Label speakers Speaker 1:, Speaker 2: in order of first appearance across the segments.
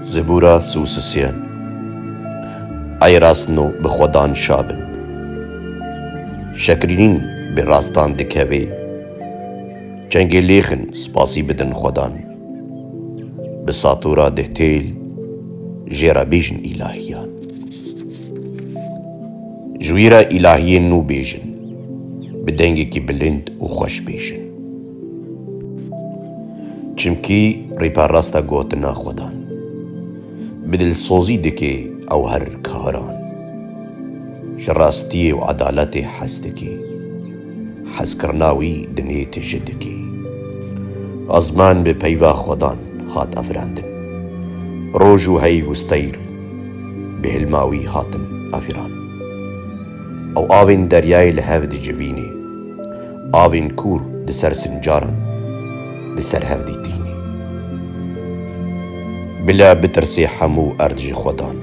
Speaker 1: زبورا سوسسیان ای راستنو بخودان شابن شکرینین به راستان دکوی چنگ لیخن سپاسی بدن خودان بساطورا دهتیل جیرا بیجن الهیان جویرا الهیین نو بیجن بدنگی کی بلند و خوش بیجن چمکی ریپا راستا گوتنا خودان بدل سوزی دکی او هر کاران شراستی و عدالت حس دکی حس کرناوی دنیت جدکی ازمان به پیوا خودان هات افراندن روج و هی وستیر به هلماوی هاتن افران او آوین دریای لحفد جوینی آوین کور دسر سنجارن بسر هفدی تینی بلا بترسي حمو أرج خودان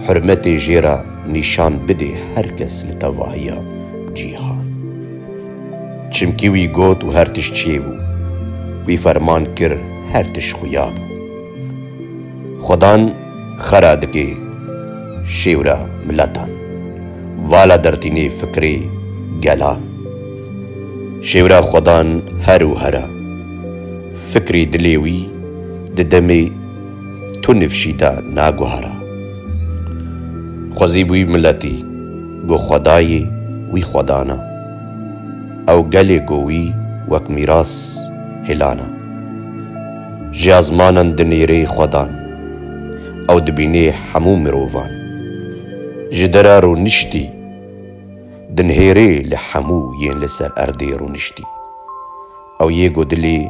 Speaker 1: حرمتي جيرا نشان بدي هركس لتواهيا جيهان چمكي وي گوت و هرتش چيبو وي فرمان كر هرتش خويابو خودان خرا دكي شيورا ملتان والا درتيني فكري گلان شيورا خودان هرو هرا فكري دليوي ددمي تنفشيدا ناگوهرا خوزي بوي ملتي گو خداي وي خدانا او گلي گوي وك ميراس هلانا جازمانن دنيري خدان او دبيني حمو مروفان جدرارو نشتي دنهيري لحمو ين لسر ارديرو نشتي او يگو دلي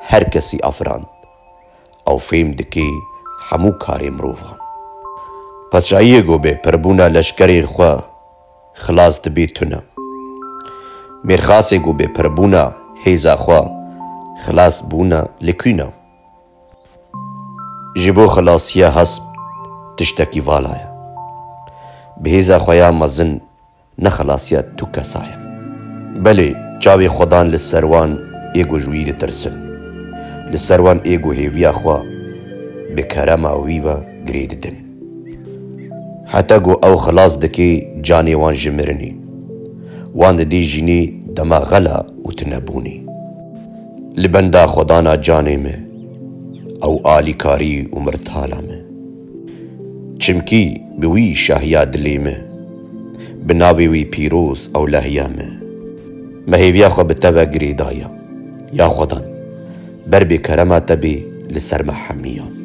Speaker 1: هر كسي افراند او فهم دکی همو کاری مروفان پس جاییه گو به پربونا لشکری خواه خلاص دبی تونه میرخاسه گو به پربونا هیزا خواه خلاص بونا لکوینا جبو خلاصیه حسب تشتکی والایا به هیزا خواه مزن نخلاصیه تو کسایا بله چاوی خودان لسروان ایگو جویی ترسن لسروان ایگو هیویا خوا بکرما ویوا گریددن حتی گو او خلاص دکی جانی وان جمرنی وان دی جینی دما غلا و تنبونی لبندا خدانا جانی میں او آلی کاری و مرتالا میں چمکی بوی شاہیا دلی میں بناوی وی پیروز او لحیا میں مهیویا خوا بتوا گریدایا یا خدان بر بكرامة تبي لسر محمية